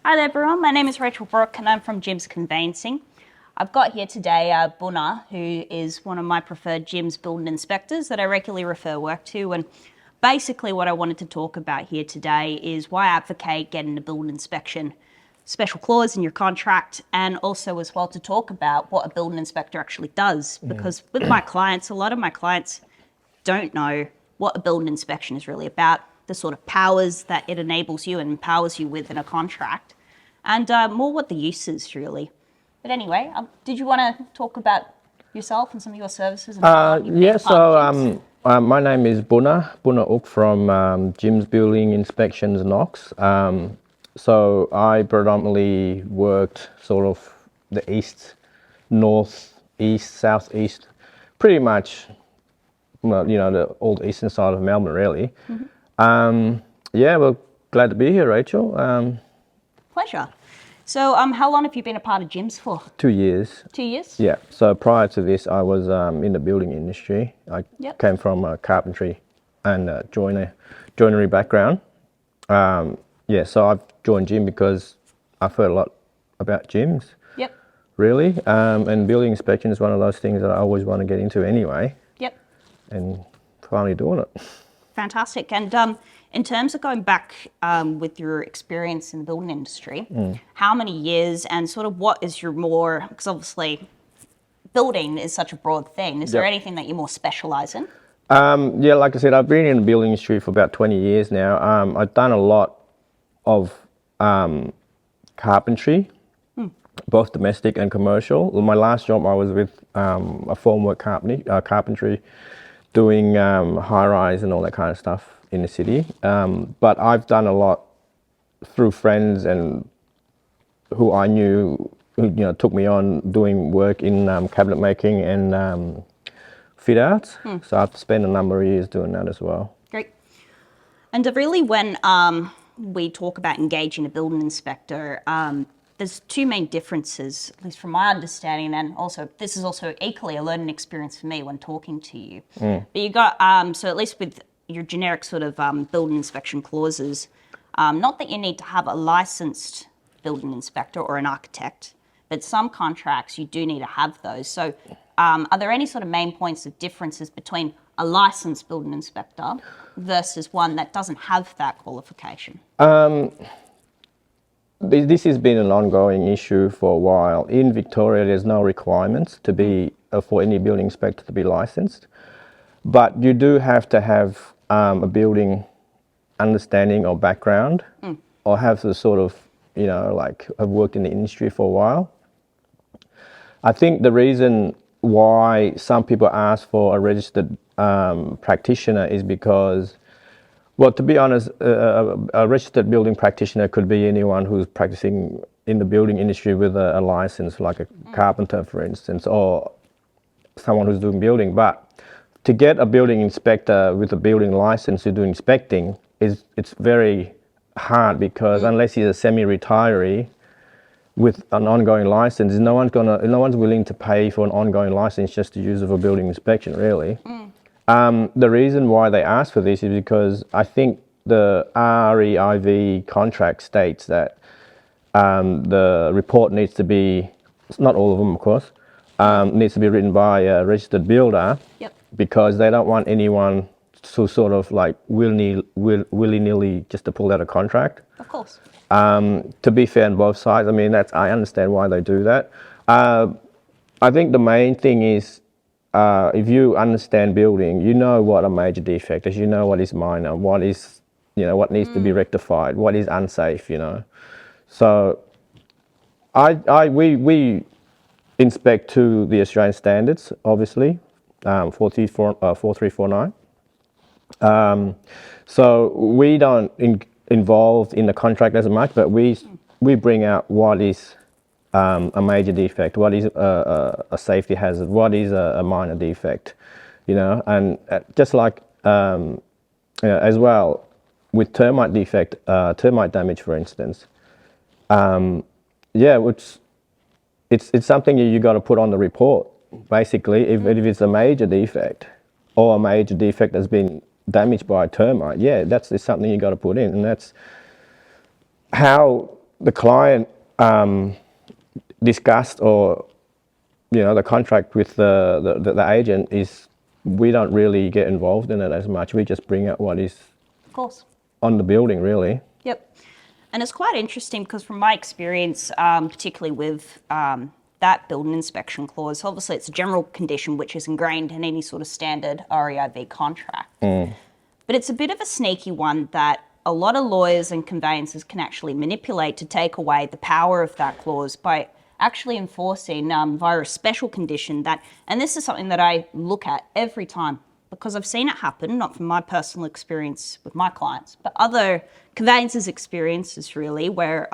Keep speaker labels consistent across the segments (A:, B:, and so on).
A: Hi there everyone, my name is Rachel Brooke and I'm from Jim's Conveyancing. I've got here today Bunna, who is one of my preferred Jim's building inspectors that I regularly refer work to, and basically what I wanted to talk about here today is why I advocate getting a building inspection special clause in your contract, and also as well to talk about what a building inspector actually does, because with my clients, a lot of my clients don't know what a building inspection is really about, the sort of powers that it enables you and empowers you with in a contract, and more what the use is really. But anyway, did you want to talk about yourself and some of your services? And
B: my name is Bunna Ook from Jim's Building Inspections Knox. So I predominantly worked sort of the east, north, east, southeast, pretty much, the old eastern side of Melbourne, really. Well, glad to be here, Rachel.
A: Pleasure. So how long have you been a part of Jim's for?
B: 2 years.
A: 2 years?
B: Yeah. So prior to this, I was in the building industry. I came from a carpentry and joinery background. So I've joined Jim because I've heard a lot about gyms.
A: Yep.
B: Really. And building inspection is one of those things that I always want to get into anyway.
A: Yep.
B: And finally doing it.
A: Fantastic. And in terms of going back with your experience in the building industry, how many years and sort of what is your more, because obviously building is such a broad thing, is there anything that you more specialise in?
B: Like I said, I've been in the building industry for about 20 years now. I've done a lot of carpentry, both domestic and commercial. My last job I was with a formwork company, carpentry, doing high-rise and all that kind of stuff in the city. But I've done a lot through friends and who I knew, who took me on doing work in cabinet making and fit outs. So I've spent a number of years doing that as well.
A: Great. And really when we talk about engaging a building inspector, there's two main differences, at least from my understanding, and also this is also equally a learning experience for me when talking to you. But you got, so at least with your generic sort of building inspection clauses, not that you need to have a licensed building inspector or an architect, but some contracts you do need to have those. So are there any sort of main points of differences between a licensed building inspector versus one that doesn't have that qualification?
B: This has been an ongoing issue for a while. In Victoria, there's no requirements to be for any building inspector to be licensed, but you do have to have a building understanding or background, or have the sort of, have worked in the industry for a while. I think the reason why some people ask for a registered practitioner is because, well, to be honest, a registered building practitioner could be anyone who's practicing in the building industry with a license, like a carpenter, for instance, or someone who's doing building. But to get a building inspector with a building license to do inspecting, it's very hard, because unless he's a semi-retiree with an ongoing license, no one's willing to pay for an ongoing license just to use it for building inspection, really. The reason why they ask for this is because I think the REIV contract states that the report needs to be, not all of them of course, needs to be written by a registered builder, because they don't want anyone to sort of like willy-nilly just to pull out a contract.
A: Of course.
B: To be fair on both sides, I mean, I understand why they do that. I think the main thing is, if you understand building, you know what a major defect is, you know what is minor, what is, what needs to be rectified, what is unsafe, So we inspect to the Australian standards, obviously, 4349. So we don't involved in the contract as much, but we bring out what is a major defect, what is a safety hazard, what is a minor defect, and just like as well with termite damage, for instance. It's something you got to put on the report. Basically, if it's a major defect or a major defect that's been damaged by a termite, that's something you got to put in, and that's how the client discussed or the contract with the agent is we don't really get involved in it as much. We just bring out what is
A: Of course.
B: on the building, really.
A: Yep. And it's quite interesting because from my experience, particularly with that building inspection clause, obviously it's a general condition which is ingrained in any sort of standard REIB contract. But it's a bit of a sneaky one that a lot of lawyers and conveyancers can actually manipulate to take away the power of that clause by actually enforcing via a special condition that, and this is something that I look at every time because I've seen it happen, not from my personal experience with my clients, but other conveyancers' experiences really, where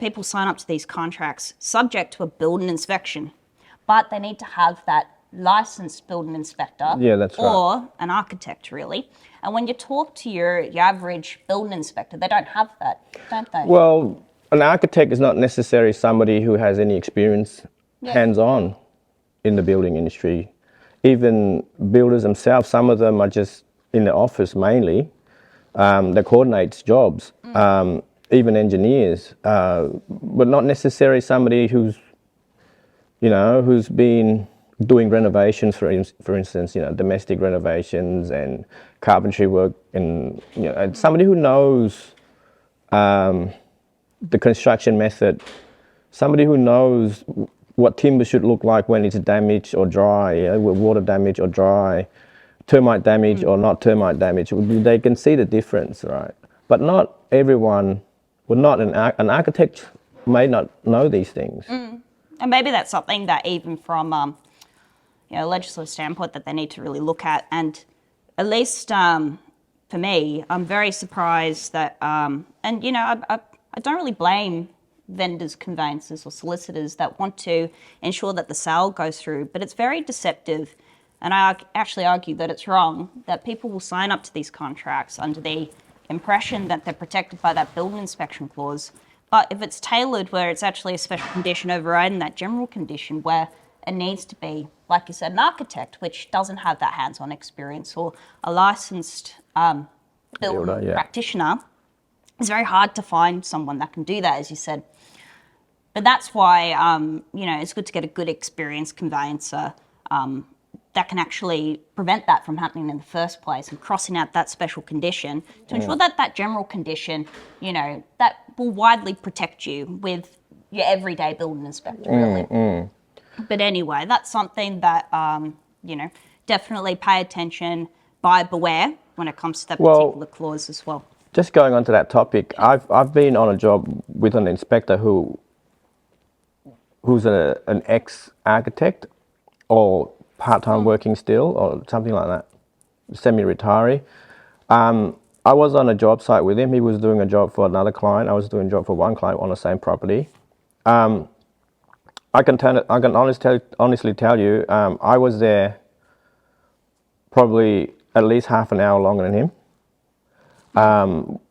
A: people sign up to these contracts subject to a building inspection, but they need to have that licensed building inspector
B: That's right.
A: or an architect really. And when you talk to your average building inspector, they don't have that, don't they?
B: Well, an architect is not necessarily somebody who has any experience hands-on in the building industry. Even builders themselves, some of them are just in the office mainly, that coordinates jobs. Even engineers, but not necessarily somebody who's been doing renovations, for instance, domestic renovations and carpentry work, and and somebody who knows the construction method, somebody who knows what timber should look like when it's damaged or dry, water damage or dry, termite damage or not termite damage. They can see the difference, right? But not everyone, not an architect may not know these things.
A: And maybe that's something that even from a legislative standpoint that they need to really look at. And at least for me, I'm very surprised that, I don't really blame vendors, conveyancers or solicitors that want to ensure that the sale goes through, but it's very deceptive. And I actually argue that it's wrong, that people will sign up to these contracts under the impression that they're protected by that building inspection clause. But if it's tailored where it's actually a special condition overriding that general condition where it needs to be, like you said, an architect, which doesn't have that hands-on experience, or a licensed building practitioner, it's very hard to find someone that can do that, as you said. But that's why, it's good to get a good experienced conveyancer that can actually prevent that from happening in the first place and crossing out that special condition to ensure that that general condition, that will widely protect you with your everyday building inspector, really. But anyway, that's something that, definitely pay attention, buyer beware when it comes to that particular clause as well.
B: Just going on to that topic, I've been on a job with an inspector who's an ex-architect or part-time working still or something like that, semi-retiree. I was on a job site with him. He was doing a job for another client. I was doing a job for one client on the same property. I can honestly tell you, I was there probably at least half an hour longer than him.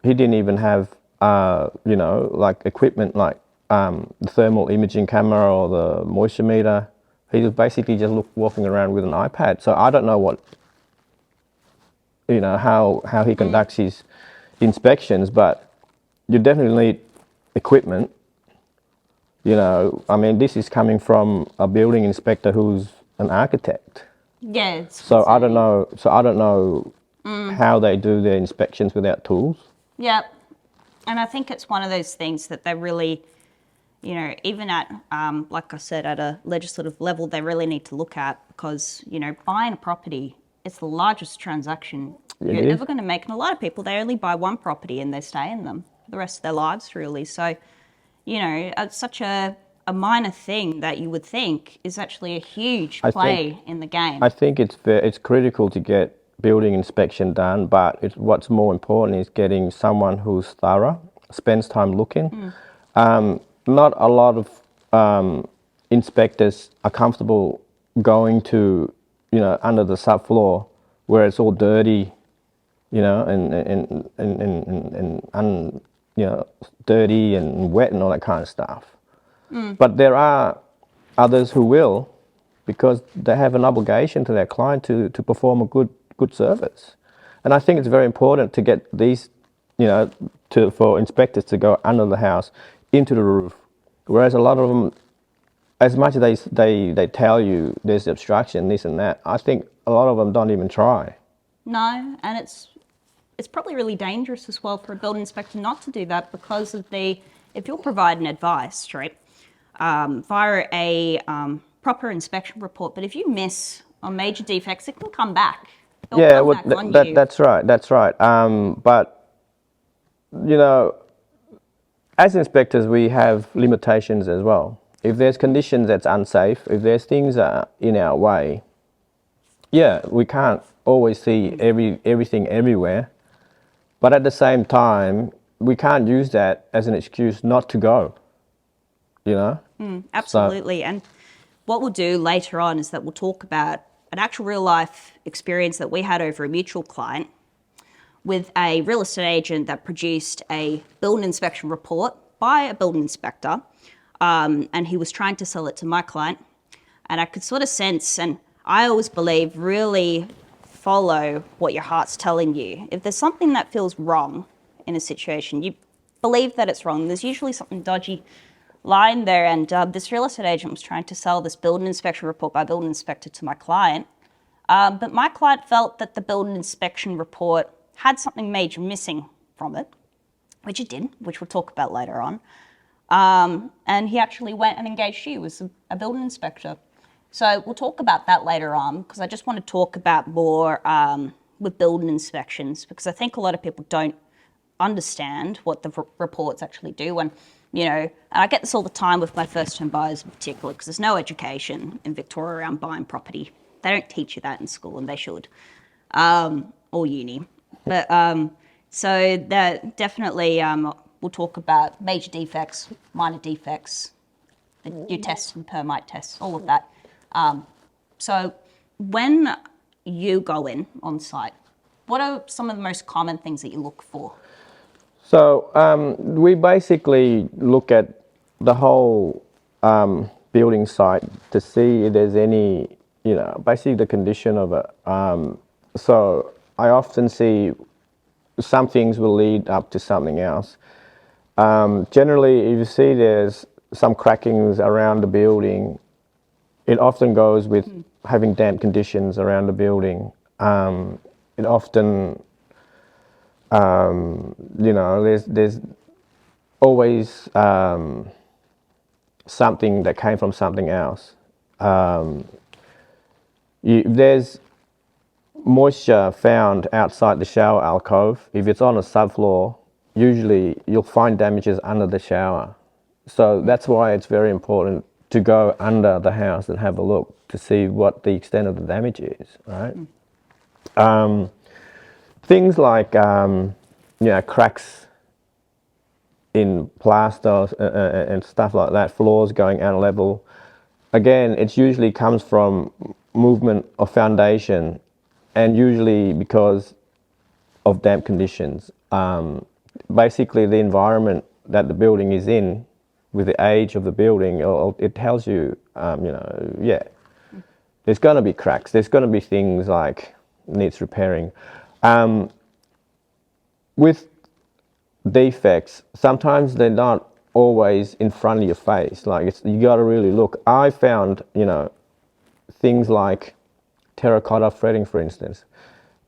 B: He didn't even have, like equipment like the thermal imaging camera or the moisture meter. He was basically just walking around with an iPad. So I don't know what, how he conducts his inspections, but you definitely need equipment. This is coming from a building inspector who's an architect.
A: Yeah.
B: So I don't know how they do their inspections without tools.
A: Yeah. And I think it's one of those things that they really, even at, like I said, at a legislative level, they really need to look at because, buying a property, it's the largest transaction you're ever going to make. And a lot of people, they only buy one property and they stay in them for the rest of their lives, really. So, it's such a minor thing that you would think is actually a huge play in the game.
B: I think it's critical to get building inspection done, but what's more important is getting someone who's thorough, spends time looking. Not a lot of inspectors are comfortable going to, under the subfloor where it's all dirty, and dirty and wet and all that kind of stuff. But there are others who will, because they have an obligation to their client to perform a good service. And I think it's very important to get these, for inspectors to go under the house into the roof, whereas a lot of them, as much as they tell you there's obstruction, this and that, I think a lot of them don't even try.
A: No, and it's probably really dangerous as well for a building inspector not to do that because of if you're providing advice, right, via a proper inspection report, but if you miss on major defects, it can come back. It'll come back on you.
B: That's right. But, you know, as inspectors, we have limitations as well. If there's conditions that's unsafe, if there's things that are in our way, yeah, we can't always see everything everywhere. But at the same time, we can't use that as an excuse not to go, you know?
A: Absolutely. And what we'll do later on is that we'll talk about an actual real life experience that we had over a mutual client with a real estate agent that produced a building inspection report by a building inspector. And he was trying to sell it to my client. And I could sort of sense, and I always believe, really follow what your heart's telling you. If there's something that feels wrong in a situation, you believe that it's wrong. There's usually something dodgy lying there. And this real estate agent was trying to sell this building inspection report by a building inspector to my client. But my client felt that the building inspection report had something major missing from it, which it did, which we'll talk about later on. And he actually went and engaged you as a building inspector. So we'll talk about that later on because I just want to talk about more with building inspections because I think a lot of people don't understand what the reports actually do. And, you know, and I get this all the time with my first-time buyers in particular because there's no education in Victoria around buying property. They don't teach you that in school and they should, or uni. But so that definitely we'll talk about major defects, minor defects, your tests and permite tests, all of that. So when you go in on site, what are some of the most common things that you look for?
B: So we basically look at the whole building site to see if there's any, you know, basically the condition of it. So I often see some things will lead up to something else. Generally, if you see there's some crackings around the building, it often goes with having damp conditions around the building. It often, you know, there's always something that came from something else. There's moisture found outside the shower alcove. If it's on a subfloor, usually you'll find damages under the shower. So that's why it's very important to go under the house and have a look to see what the extent of the damage is, right? Things like, you know, cracks in plaster and stuff like that, floors going out of level. Again, it usually comes from movement of foundation and usually because of damp conditions. Basically, the environment that the building is in, with the age of the building, it tells you, you know, yeah, there's going to be cracks. There's going to be things like needs repairing. With defects, sometimes they're not always in front of your face. Like you got to really look. I found, you know, things like terracotta fretting, for instance.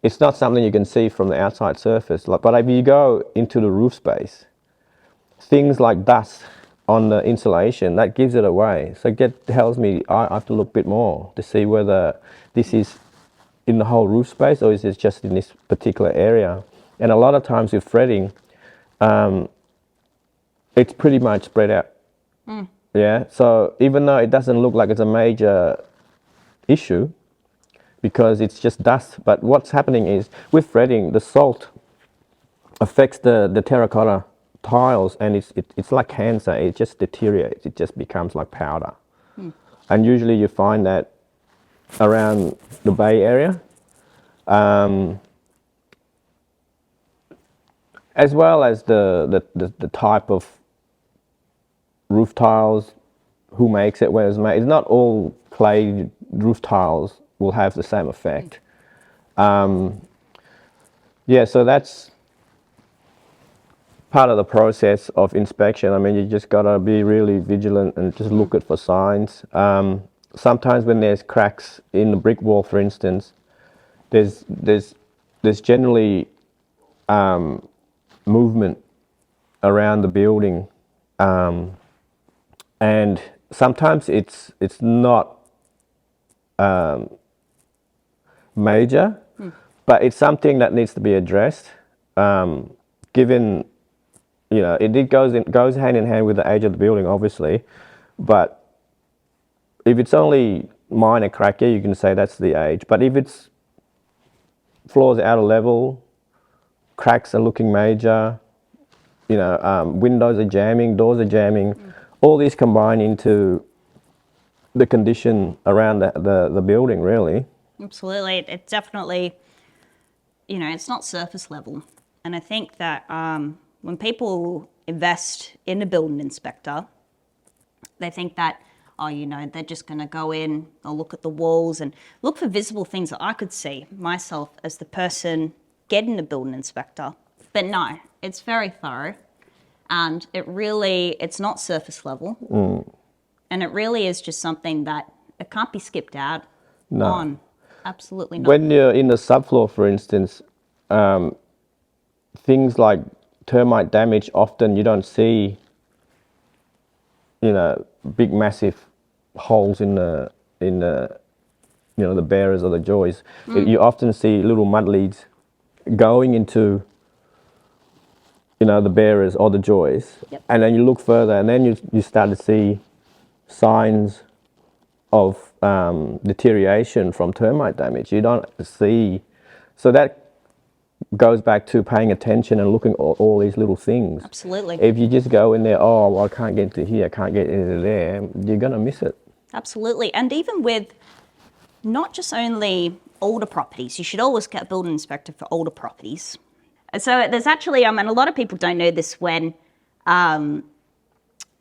B: It's not something you can see from the outside surface. But if you go into the roof space, things like dust on the insulation, that gives it away. So it tells me I have to look a bit more to see whether this is in the whole roof space or is it just in this particular area. And a lot of times with fretting, it's pretty much spread out. Yeah, so even though it doesn't look like it's a major issue because it's just dust, but what's happening is with fretting, the salt affects the terracotta tiles and it's like cancer. It just deteriorates. It just becomes like powder. And usually you find that around the Bay Area, as well as the type of roof tiles, who makes it, where it's made. It's not all clay roof tiles will have the same effect. Yeah, so that's part of the process of inspection. I mean, you just gotta be really vigilant and just look at for signs. Sometimes when there's cracks in the brick wall, for instance, there's generally movement around the building, and sometimes it's not major, but it's something that needs to be addressed. Given, you know, it goes hand in hand with the age of the building, obviously, but if it's only minor crack, yeah, you can say that's the age. But if it's floors out of level, cracks are looking major, you know, windows are jamming, doors are jamming, all these combine into the condition around the building, really.
A: Absolutely. It definitely, you know, it's not surface level. And I think that when people invest in a building inspector, they think that, oh, you know, they're just going to go in, they'll look at the walls and look for visible things that I could see myself as the person getting a building inspector. But no, it's very thorough, and it's not surface level. And it really is just something that it can't be skipped out on. Absolutely not.
B: When you're in the subfloor, for instance, things like termite damage, often you don't see, you know, big massive holes in the you know, the bearers or the joists. You often see little mud leads going into, you know, the bearers or the joists.
A: Yep.
B: And then you look further, and then you start to see signs of deterioration from termite damage. You don't see, so that goes back to paying attention and looking at all these little things.
A: Absolutely.
B: If you just go in there, oh, well, I can't get to here, I can't get into there, you're going to miss it.
A: Absolutely. And even with not just only older properties, you should always get a building inspector for older properties. And so there's actually, and a lot of people don't know this, when,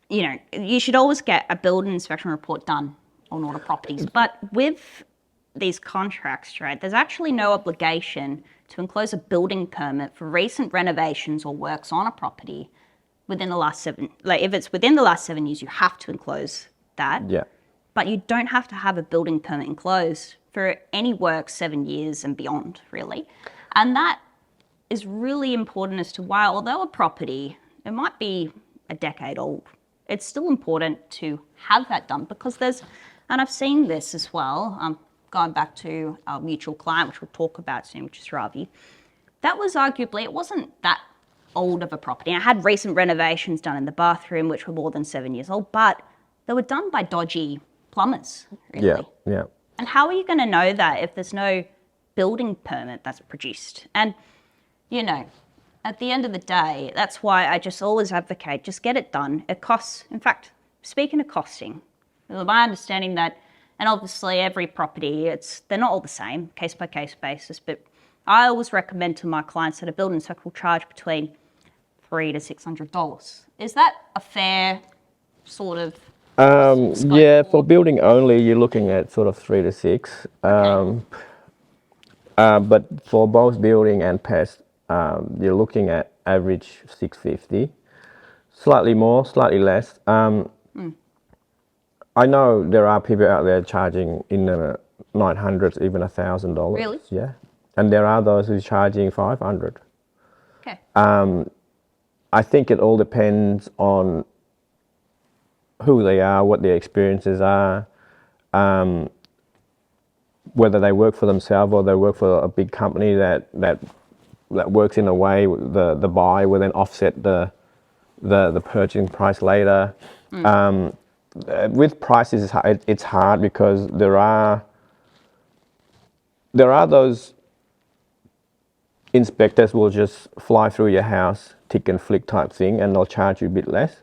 A: you know, you should always get a building inspection report done on older properties. But with these contracts, right, there's actually no obligation to enclose a building permit for recent renovations or works on a property within the last 7, like if it's within the last 7 years, you have to enclose that.
B: Yeah.
A: But you don't have to have a building permit enclosed for any work 7 years and beyond, really. And that is really important as to why, although a property, it might be a decade old, it's still important to have that done, because there's, and I've seen this as well, going back to our mutual client, which we'll talk about soon, which is Ravi. That was arguably, it wasn't that old of a property. I had recent renovations done in the bathroom, which were more than 7 years old, but they were done by dodgy plumbers, really.
B: Yeah, yeah.
A: And how are you going to know that if there's no building permit that's produced? And, you know, at the end of the day, that's why I just always advocate, just get it done. It costs, in fact, speaking of costing, my understanding that, and obviously every property, they're not all the same, case by case basis, but I always recommend to my clients that a building inspector will charge between $300 to $600. Is that a fair sort of
B: yeah, for building only, you're looking at sort of 3 to 6.
A: Okay.
B: But for both building and pest, you're looking at average 650. Slightly more, slightly less. I know there are people out there charging in the 900s, even $1,000.
A: Really?
B: Yeah. And there are those who's charging 500.
A: Okay.
B: I think it all depends on who they are, what their experiences are, whether they work for themselves or they work for a big company that works in a way the buy will then offset the purchasing price later. With prices, it's hard because there are those inspectors will just fly through your house, tick and flick type thing, and they'll charge you a bit less.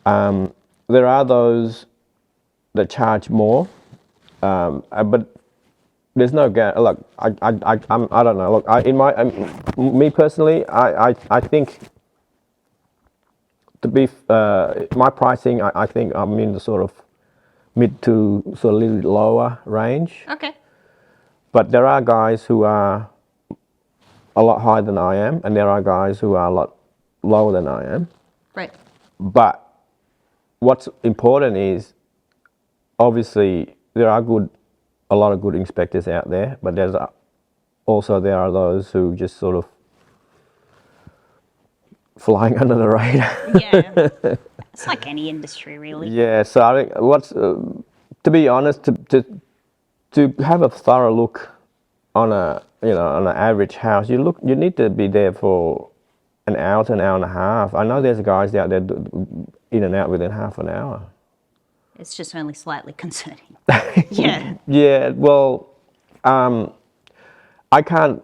B: There are those that charge more, but there's no look. I don't know. Look, me personally, I think to be my pricing, I think I'm in the sort of mid to sort of a little lower range.
A: Okay.
B: But there are guys who are a lot higher than I am, and there are guys who are a lot lower than I am.
A: Right.
B: But what's important is, obviously, there are a lot of good inspectors out there, but there are those who just sort of flying under the radar.
A: Yeah. It's like any industry, really.
B: Yeah, so I think to be honest, to have a thorough look on on an average house, you need to be there for an hour to an hour and a half. I know there's guys out there in and out within half an hour.
A: It's just only slightly concerning. Yeah.
B: Yeah, well, I can't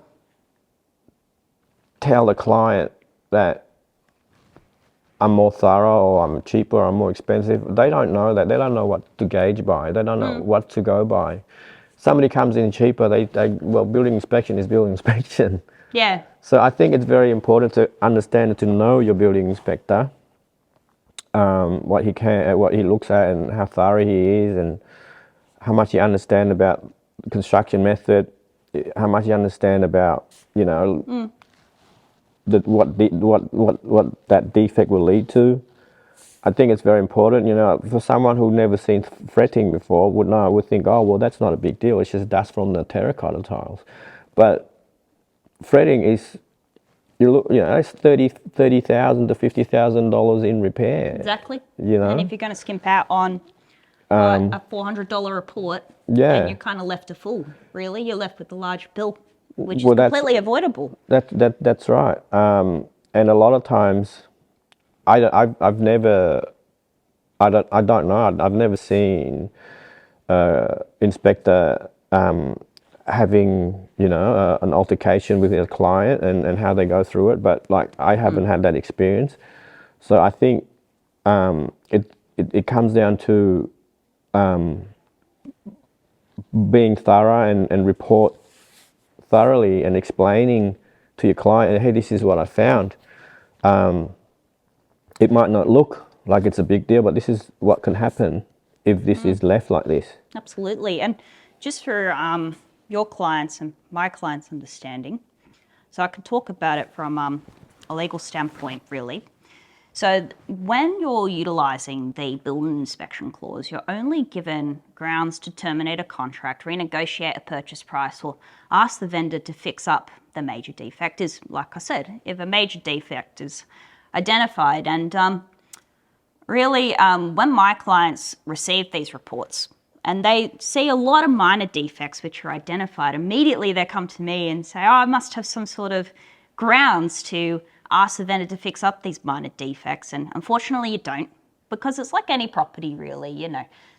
B: tell the client that I'm more thorough or I'm cheaper or I'm more expensive. They don't know that. They don't know what to gauge by. They don't know what to go by. Somebody comes in cheaper, well, building inspection is building inspection.
A: Yeah.
B: So I think it's very important to understand and to know your building inspector, what he looks at and how thorough he is and how much you understand about the construction method, how much you understand about, what that defect will lead to. I think it's very important, for someone who never seen fretting before would think, oh, well, that's not a big deal. It's just dust from the terracotta tiles. But fretting is, it's $30,000 to $50,000 in repair.
A: Exactly.
B: And
A: if you're going to skimp out on a $400 report, then you're kind of left a fool, really. You're left with a large bill, which is completely avoidable.
B: That's right. And a lot of times, I've never seen inspector having an altercation with a client and how they go through it, but I haven't had that experience. So I think it comes down to being thorough and report thoroughly and explaining to your client, hey, this is what I found. It might not look like it's a big deal, but this is what can happen if this is left like this.
A: Absolutely. And just for your clients and my clients' understanding, so I can talk about it from a legal standpoint, really. So when you're utilising the building inspection clause, you're only given grounds to terminate a contract, renegotiate a purchase price, or ask the vendor to fix up the major defect. Is, like I said, if a major defect is identified. And really, when my clients receive these reports and they see a lot of minor defects which are identified, immediately they come to me and say, oh, I must have some sort of grounds to ask the vendor to fix up these minor defects. And unfortunately, you don't, because it's like any property, really.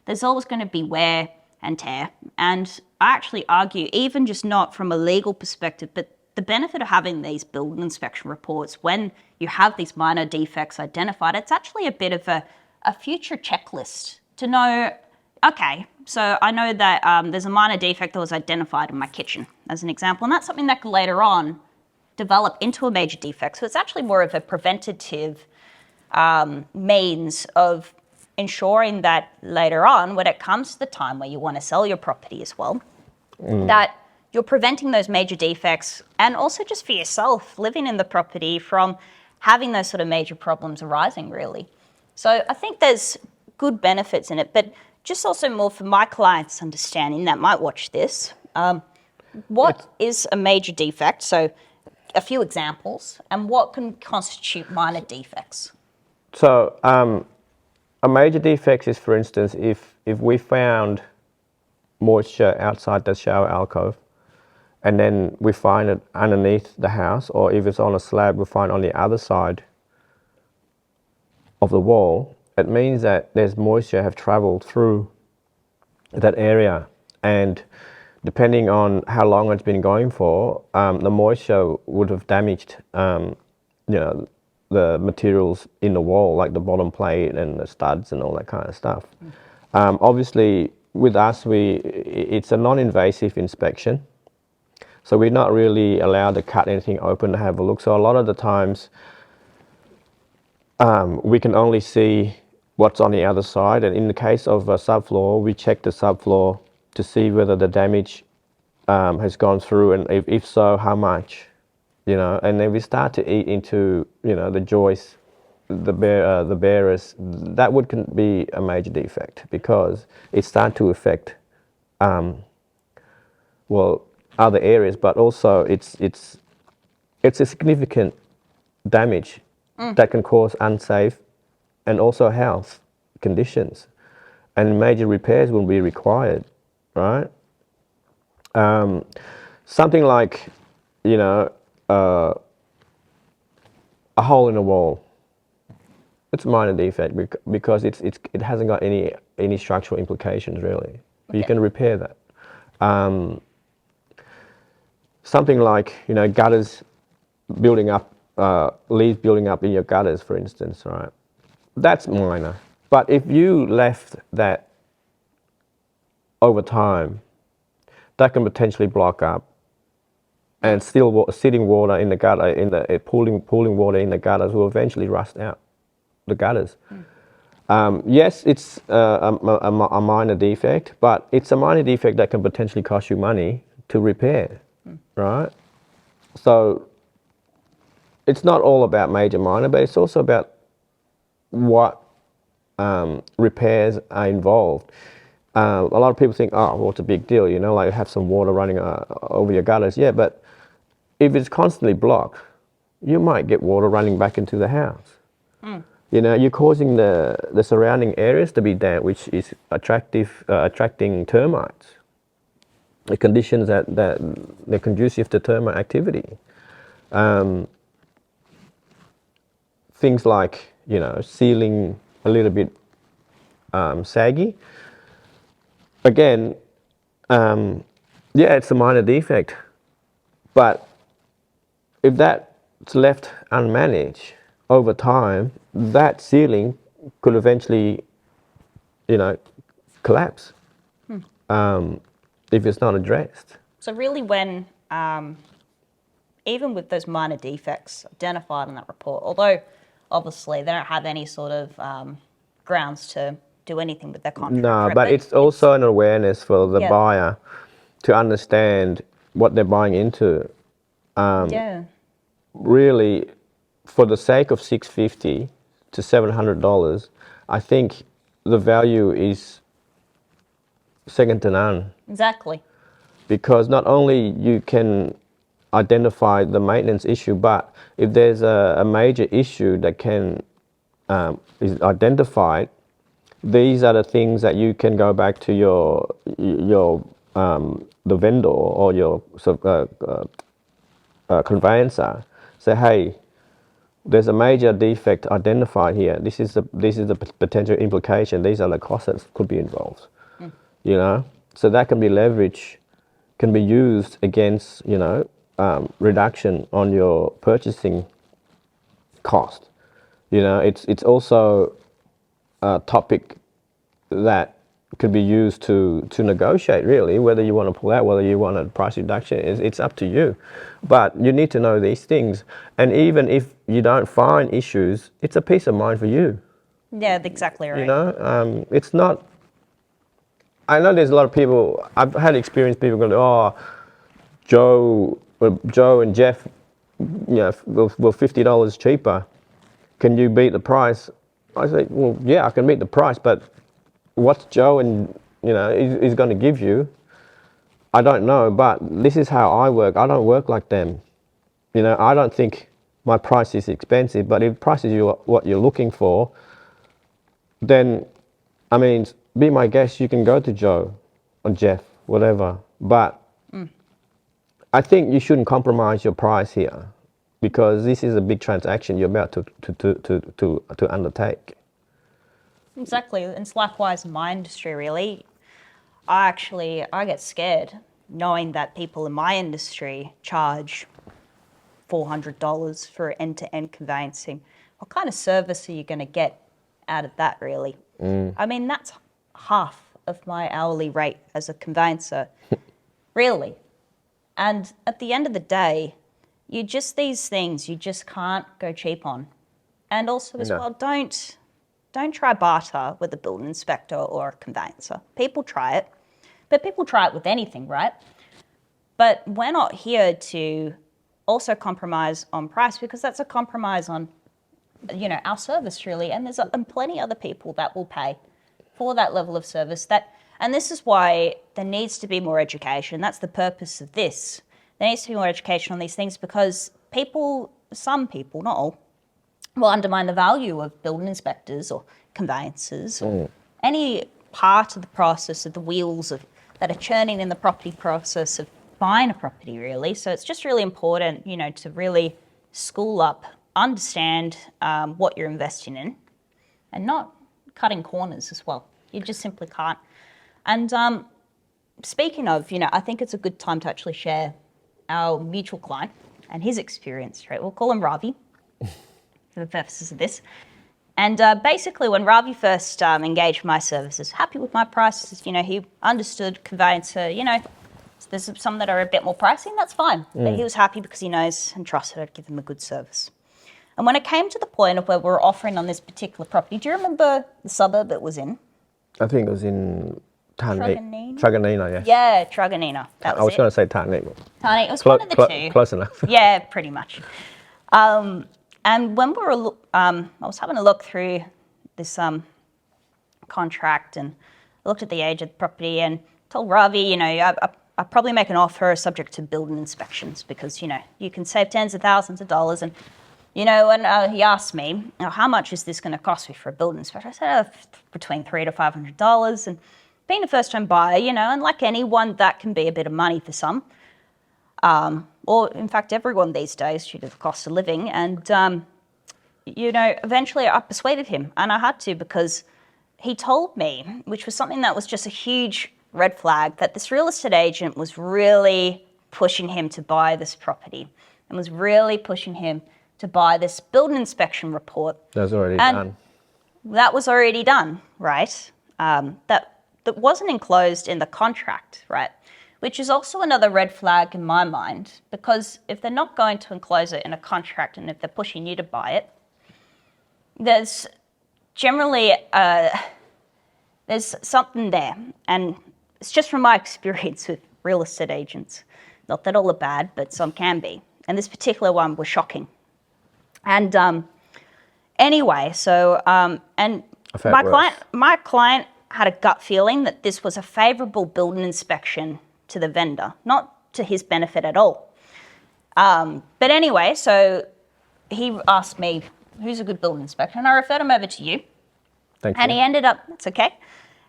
A: There's always going to be wear and tear. And I actually argue, even just not from a legal perspective, but the benefit of having these building inspection reports when you have these minor defects identified, it's actually a bit of a future checklist to know, okay, so I know that there's a minor defect that was identified in my kitchen, as an example, and that's something that could later on develop into a major defect. So it's actually more of a preventative means of ensuring that later on, when it comes to the time where you want to sell your property as well, that you're preventing those major defects, and also just for yourself living in the property from having those sort of major problems arising, really. So I think there's good benefits in it, but just also more for my clients' understanding that might watch this. What is a major defect? So a few examples, and what can constitute minor defects?
B: So a major defect is, for instance, if we found moisture outside the shower alcove, and then we find it underneath the house, or if it's on a slab, we find it on the other side of the wall, it means that there's moisture have travelled through that area, and depending on how long it's been going for, the moisture would have damaged the materials in the wall, like the bottom plate and the studs and all that kind of stuff. Obviously, with us, it's a non-invasive inspection. So we're not really allowed to cut anything open to have a look. So a lot of the times, we can only see what's on the other side. And in the case of a subfloor, we check the subfloor to see whether the damage has gone through, and if so, how much. you know, and then we start to eat into, you know, the joists, the bearers, that would be a major defect because it starts to affect, well, other areas, but also it's a significant damage that can cause unsafe and also health conditions, and major repairs will be required, right? Something like, you know, a hole in the wall. It's a minor defect because it hasn't got any structural implications really.
A: Okay.
B: You can repair that. Something like, you know, gutters building up, leaves building up in your gutters, for instance, right? That's minor. But if you left that over time, that can potentially block up, and still sitting water in the gutter, pooling water in the gutters will eventually rust out the gutters. Yes, it's a minor defect, but it's a minor defect that can potentially cost you money to repair, right? So it's not all about major minor, but it's also about what repairs are involved. A lot of people think, oh, well, it's a big deal, you know, like have some water running over your gutters. Yeah, but if it's constantly blocked, you might get water running back into the house. You know, you're causing the surrounding areas to be damp, which is attracting termites. The conditions that they're conducive to termite activity. Things like, you know, ceiling a little bit saggy. Again, yeah, it's a minor defect, but if that's left unmanaged over time, that ceiling could eventually, you know, collapse if it's not addressed.
A: So really when, even with those minor defects identified in that report, although obviously they don't have any sort of grounds to do anything with their contract.
B: No,
A: right?
B: but it's also an awareness for the
A: Yeah.
B: buyer to understand what they're buying into.
A: Yeah.
B: Really, for the sake of $650 to $700, I think the value is second to none.
A: Exactly.
B: Because not only you can identify the maintenance issue, but if there's a major issue that is identified, these are the things that you can go back to your the vendor or your conveyancer, say, hey, there's a major defect identified here. This is the potential implication. These are the costs that could be involved. You know, so that can be leveraged, can be used against, you know, reduction on your purchasing cost. You know, it's also a topic that could be used to negotiate, really, whether you want to pull out, whether you want a price reduction, it's up to you. But you need to know these things. And even if you don't find issues, it's a peace of mind for you.
A: Yeah, exactly right.
B: You know, it's not, I know there's a lot of people, I've had experienced people going, oh, Joe and Jeff, you know, were $50 cheaper. Can you beat the price? I say, well, yeah, I can beat the price, but what's Joe and, you know, is going to give you? I don't know, but this is how I work. I don't work like them. You know, I don't think my price is expensive, but if price is what you're looking for, then, I mean, be my guest, you can go to Joe or Jeff, whatever. But I think you shouldn't compromise your price here, because this is a big transaction you're about to undertake.
A: Exactly. And it's likewise in my industry, really. I get scared knowing that people in my industry charge $400 for end-to-end conveyancing. What kind of service are you going to get out of that, really? I mean, that's half of my hourly rate as a conveyancer, really. And at the end of the day, these things you just can't go cheap on. And also as well, don't try barter with a building inspector or a conveyancer. People try it, but people try it with anything, right? But we're not here to also compromise on price, because that's a compromise on, our service really. And there's plenty other people that will pay for that level of service. And this is why there needs to be more education. That's the purpose of this. There needs to be more education on these things, because some people, not all, will undermine the value of building inspectors or conveyancers or any part of the process of the wheels that are churning in the property process of buying a property, really. So it's just really important, to really school up, understand what you're investing in, and not cutting corners as well. You just simply can't. And speaking of, I think it's a good time to actually share our mutual client and his experience, right? We'll call him Ravi for the purposes of this. And basically, when Ravi first engaged my services, happy with my prices, he understood conveyancer, there's some that are a bit more pricey, that's fine. But he was happy because he knows and trusted I'd give him a good service. And when it came to the point of where we were offering on this particular property, do you remember the suburb it was in?
B: I think it was in
A: Truganina?
B: Truganina, yeah.
A: Yeah, Truganina.
B: I was going to say Tarneit.
A: It was one of the two.
B: Close enough.
A: Yeah, pretty much. And when we were, I was having a look through this contract, and I looked at the age of the property and told Ravi, I'd probably make an offer subject to building inspections, because, you can save tens of thousands of dollars. And, when he asked me, how much is this going to cost me for a building inspection? I said, between $300 to $500. And being a first-time buyer, and like anyone, that can be a bit of money for some. Or in fact, everyone these days due to the cost of living. And, eventually I persuaded him, and I had to, because he told me, which was something that was just a huge red flag, that this real estate agent was really pushing him to buy this property and was really pushing him to buy this building inspection report.
B: That's already done.
A: That was already done, right? That wasn't enclosed in the contract, right? Which is also another red flag in my mind, because if they're not going to enclose it in a contract and if they're pushing you to buy it, there's generally there's something there. And it's just from my experience with real estate agents. Not that all are bad, but some can be. And this particular one was shocking. And anyway, so and my client had a gut feeling that this was a favourable building inspection to the vendor, not to his benefit at all. But anyway, so he asked me, who's a good building inspector? And I referred him over to you.
B: Thank you.
A: And he ended up, that's okay,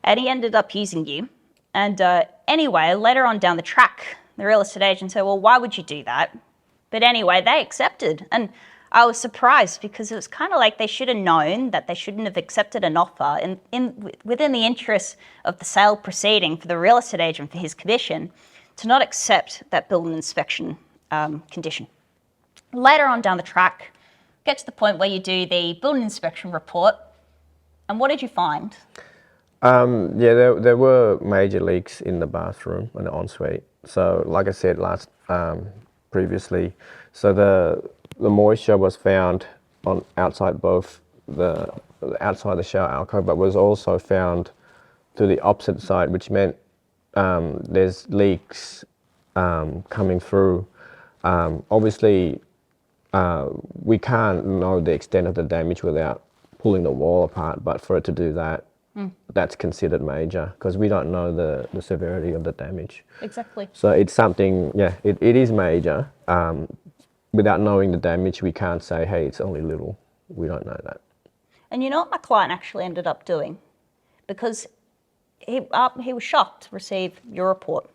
A: and he ended up using you. And anyway, later on down the track, the real estate agent said, well, why would you do that? But anyway, they accepted. And I was surprised, because it was kind of like they should have known that they shouldn't have accepted an offer within the interest of the sale proceeding for the real estate agent for his commission to not accept that building inspection condition. Later on down the track, get to the point where you do the building inspection report. And what did you find?
B: There were major leaks in the bathroom and the ensuite. So like I said previously, so the moisture was found on outside both the outside the shower alcove, but was also found to the opposite side, which meant there's leaks coming through. Obviously, we can't know the extent of the damage without pulling the wall apart, but for it to do that, that's considered major, because we don't know the severity of the damage.
A: Exactly.
B: So it's something, it is major. Without knowing the damage, we can't say, hey, it's only little. We don't know that.
A: And you know what my client actually ended up doing? Because he was shocked to receive your report.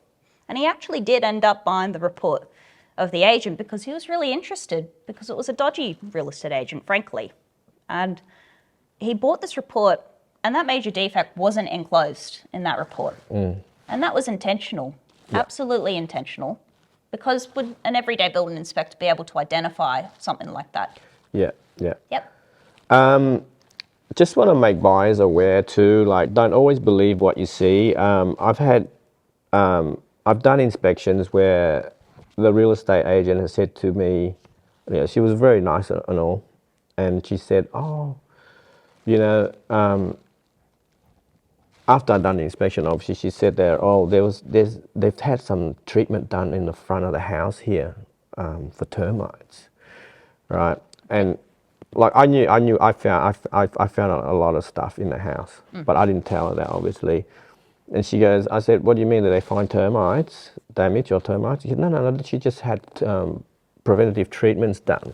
A: And he actually did end up buying the report of the agent, because he was really interested, because it was a dodgy real estate agent, frankly. And he bought this report, and that major defect wasn't enclosed in that report. And that was intentional, absolutely intentional. Because would an everyday building inspector be able to identify something like that?
B: Yeah.
A: Yep.
B: Just want to make buyers aware too, like, don't always believe what you see. I've done inspections where the real estate agent has said to me, she was very nice and all, and she said, after I'd done the inspection, obviously, she said they've had some treatment done in the front of the house here. for termites, right? And like I found a lot of stuff in the house, but I didn't tell her that, obviously. And she goes, I said, what do you mean? Did they find termites, damage or termites? She said, no, she just had preventative treatments done.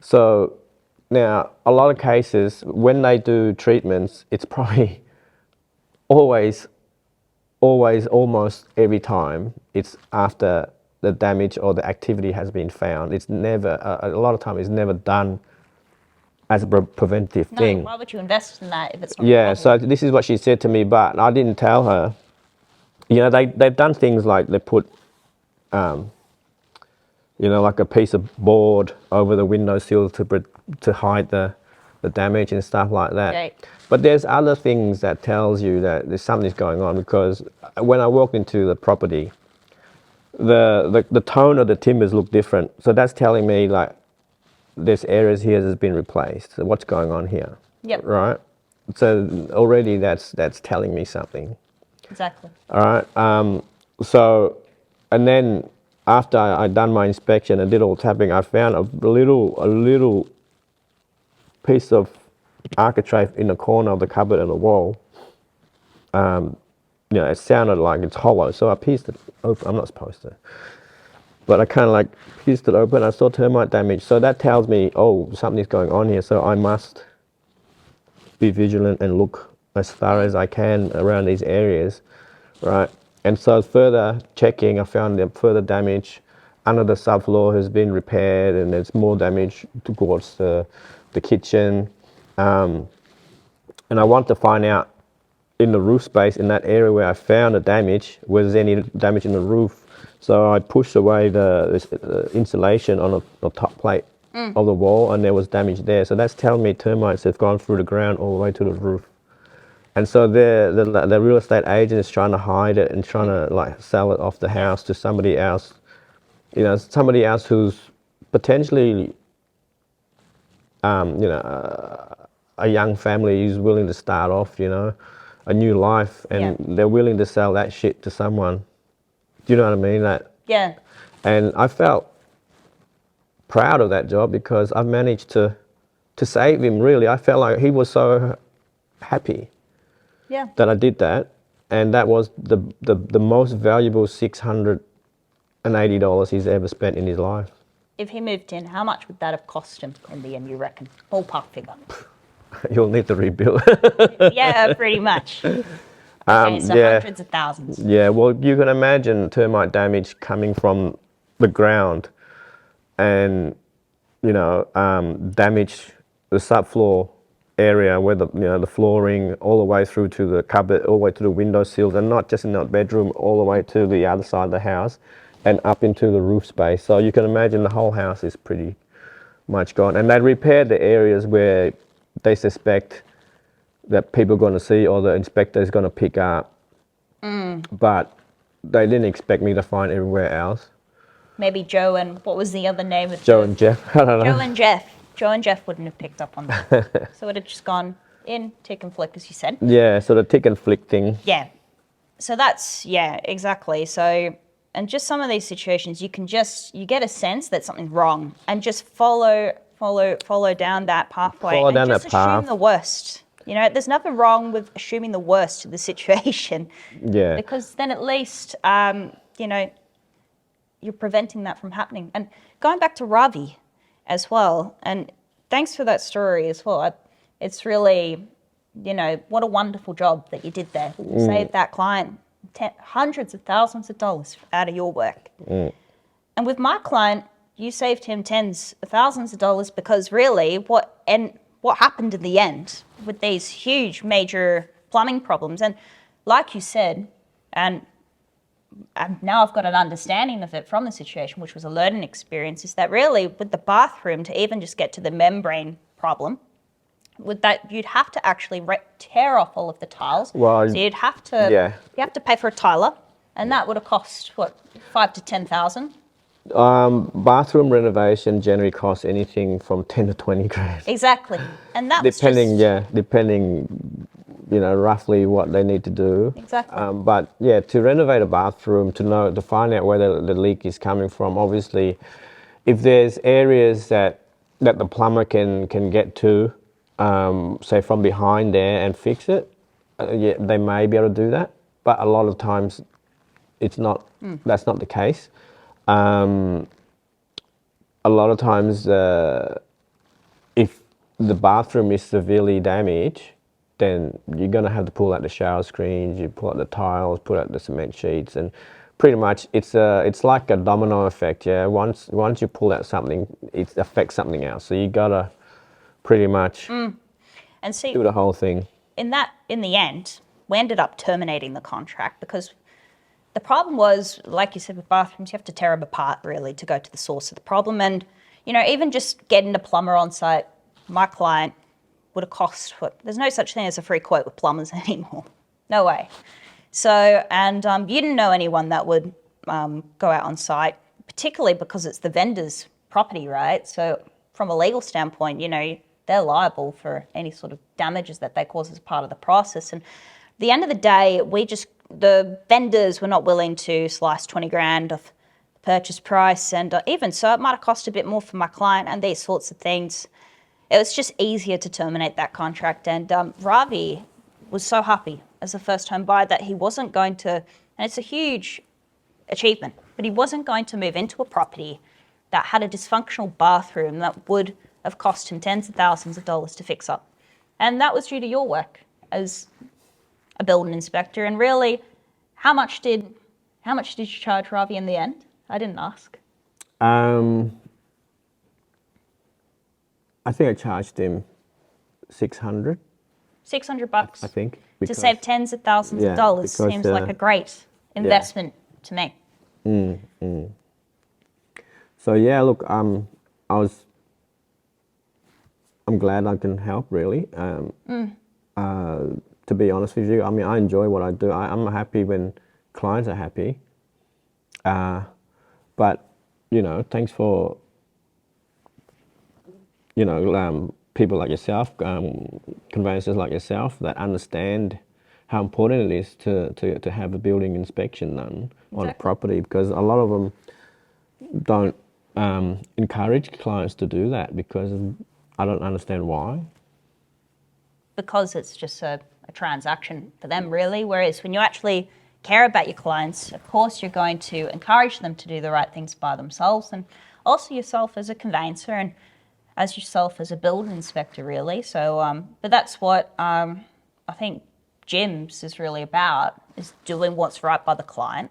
B: So now, a lot of cases, when they do treatments, it's probably always, almost every time, it's after the damage or the activity has been found. It's never, a lot of time, it's never done as a preventive thing.
A: Why would you invest in that if it's not?
B: Yeah, so this is what she said to me, but I didn't tell her. You know, they've done things like they put, you know, like a piece of board over the windowsill to hide the damage and stuff like that.
A: Right.
B: But there's other things that tells you that there's something's going on, because when I walked into the property, the tone of the timbers look different. So that's telling me like there's areas here that's been replaced. So what's going on here?
A: Yep.
B: Right. So already that's telling me something.
A: Exactly.
B: All right. So, and then after I'd done my inspection and did all tapping, I found a little piece of architrave in the corner of the cupboard and the wall. You know, it sounded like it's hollow, so I pieced it open. I'm not supposed to, but I kind of like pieced it open. I saw termite damage, so that tells me, oh, something's going on here. So I must be vigilant and look as far as I can around these areas, right? And so further checking, I found the further damage under the subfloor has been repaired, and there's more damage towards the kitchen. And I want to find out in the roof space, in that area where I found the damage, was there any damage in the roof? So I pushed away the insulation on the top plate of the wall, and there was damage there. So that's telling me termites have gone through the ground all the way to the roof. And so the real estate agent is trying to hide it and trying to like sell it off the house to somebody else. You know, somebody else who's potentially, you know, a young family who's willing to start off, you know, a new life, and they're willing to sell that shit to someone. Do you know what I mean?
A: Yeah.
B: And I felt proud of that job because I managed to save him, really. I felt like he was so happy that I did that, and that was the most valuable $680 he's ever spent in his life.
A: If he moved in, how much would that have cost him in the end, you reckon? Ballpark figure.
B: You'll need to rebuild.
A: Yeah, pretty much. Okay, so hundreds of thousands.
B: Yeah, well, you can imagine termite damage coming from the ground and, you know, damage the subfloor area where the flooring, all the way through to the cupboard, all the way to the window sills, and not just in that bedroom, all the way to the other side of the house and up into the roof space. So you can imagine the whole house is pretty much gone. And they repaired the areas where they suspect that people are going to see or the inspector is going to pick up. But they didn't expect me to find everywhere else.
A: Maybe Joe and, what was the other name of
B: Joe and Jeff, I don't know.
A: Joe and Jeff. Joe and Jeff wouldn't have picked up on that. So it had just gone in, tick and flick, as you said.
B: Yeah, so the tick and flick thing.
A: Yeah. So that's, yeah, exactly. So, and just some of these situations, you get a sense that something's wrong and just follow down that pathway.
B: Follow down
A: and
B: that path.
A: Assume the worst. You know, there's nothing wrong with assuming the worst of the situation.
B: Yeah.
A: Because then at least, you know, you're preventing that from happening. And going back to Ravi as well, and thanks for that story as well. It's really, you know, what a wonderful job that you did there. You saved that client hundreds of thousands of dollars out of your work. And with my client, you saved him tens of thousands of dollars, because really what happened in the end with these huge major plumbing problems, and like you said, and now I've got an understanding of it from the situation, which was a learning experience, is that really with the bathroom, to even just get to the membrane problem, with that you'd have to actually tear off all of the tiles.
B: Well,
A: so you'd have to you have to pay for a tiler, and that would have cost what, $5,000 to $10,000.
B: Bathroom renovation generally costs anything from 10 to 20 grand.
A: Exactly, and that
B: depending
C: you know, roughly what they need to do.
A: Exactly.
C: But yeah, to renovate a bathroom, to find out where the leak is coming from, obviously, if there's areas that the plumber can get to, say from behind there and fix it, yeah, they may be able to do that. But a lot of times, it's not. That's not the case. A lot of times, if the bathroom is severely damaged, then you're gonna have to pull out the shower screens, you pull out the tiles, pull out the cement sheets, and pretty much it's like a domino effect. Yeah, once you pull out something, it affects something else. So you gotta pretty much
A: And see,
C: do the whole thing.
A: in the end, we ended up terminating the contract because the problem was, like you said, with bathrooms, you have to tear them apart really to go to the source of the problem. And, you know, even just getting a plumber on site, my client would have cost, there's no such thing as a free quote with plumbers anymore. No way. So, and you didn't know anyone that would go out on site, particularly because it's the vendor's property, right? So from a legal standpoint, you know, they're liable for any sort of damages that they cause as part of the process. And at the end of the day, the vendors were not willing to slice 20 grand of the purchase price. And even so, it might have cost a bit more for my client and these sorts of things. It was just easier to terminate that contract. And Ravi was so happy as a first-home buyer that he wasn't going to, and it's a huge achievement, but he wasn't going to move into a property that had a dysfunctional bathroom that would have cost him tens of thousands of dollars to fix up. And that was due to your work as a building inspector. And really, how much did you charge Ravi in the end? I didn't ask.
C: I think I charged him $600.
A: $600
C: I think
A: to save tens of thousands of dollars
C: because,
A: seems like a great investment to me.
C: So yeah, look, I'm glad I can help. Really, to be honest with you, I mean, I enjoy what I do. I'm happy when clients are happy. But you know, thanks for people like yourself, conveyancers like yourself that understand how important it is to have a building inspection done on a property, because a lot of them don't encourage clients to do that, because I don't understand why.
A: Because it's just a transaction for them, really. Whereas when you actually care about your clients, of course, you're going to encourage them to do the right things by themselves, and also yourself as a conveyancer and as yourself as a building inspector, really. So, but that's what I think Jim's is really about, is doing what's right by the client.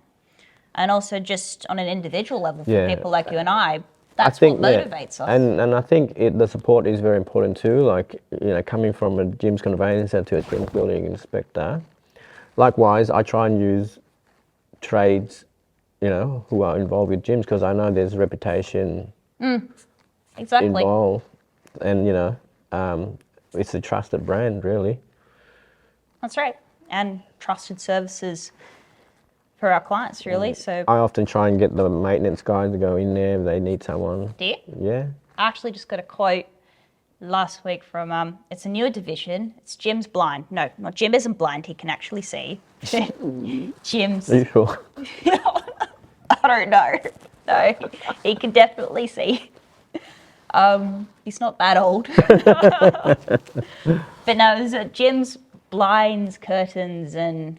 A: And also just on an individual level for people like you and I, that's what motivates us.
C: And I think the support is very important too. Like, you know, coming from a Jim's conveyancer to a Jim's building inspector. Likewise, I try and use trades, you know, who are involved with Jim's, because I know there's reputation involved, and you know, it's a trusted brand, really.
A: That's right, and trusted services for our clients, really. So
C: I often try and get the maintenance guys to go in there if they need someone.
A: Do you?
C: Yeah.
A: I actually just got a quote last week from, it's a newer division. It's Jim's blind. No, not Jim isn't blind. He can actually see. Jim's.
C: Are you sure?
A: I don't know. No, he can definitely see. He's not that old. But no, there's Jim's blinds, curtains, and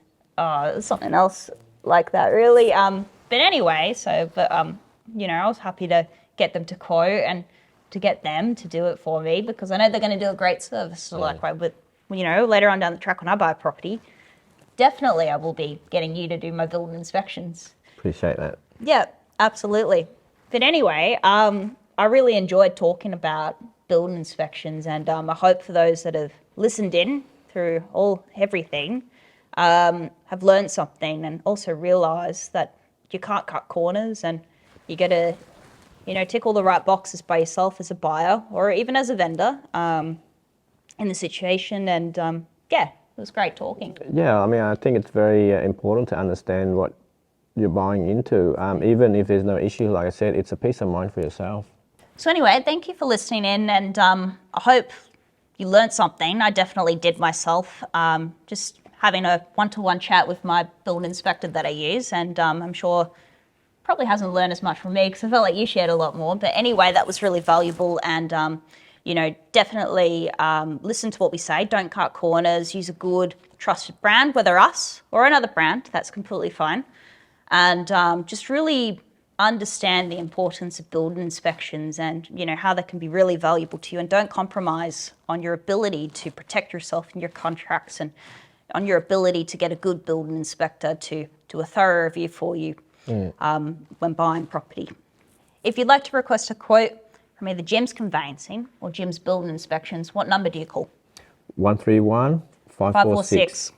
A: something else like that, really. But anyway, you know, I was happy to get them to quote and to get them to do it for me, because I know they're going to do a great service. So but you know, later on down the track when I buy a property, definitely I will be getting you to do my building inspections.
C: Appreciate that.
A: Yeah, absolutely. But anyway, I really enjoyed talking about building inspections, and I hope for those that have listened in through everything have learned something, and also realised that you can't cut corners, and you got to, you know, tick all the right boxes by yourself as a buyer or even as a vendor in the situation. And it was great talking.
C: Yeah, I mean, I think it's very important to understand what you're buying into. Even if there's no issue, like I said, it's a peace of mind for yourself.
A: So anyway, thank you for listening in, and I hope you learned something. I definitely did myself. Just having a one-to-one chat with my building inspector that I use, and I'm sure probably hasn't learned as much from me because I felt like you shared a lot more. But anyway, that was really valuable, and you know, definitely listen to what we say. Don't cut corners. Use a good, trusted brand, whether us or another brand. That's completely fine. And just really understand the importance of building inspections and, you know, how they can be really valuable to you, and don't compromise on your ability to protect yourself in your contracts and on your ability to get a good building inspector to do a thorough review for you when buying property. If you'd like to request a quote from either Jim's Conveyancing or Jim's Building Inspections, what number do you call?
C: 131 546.
A: 546.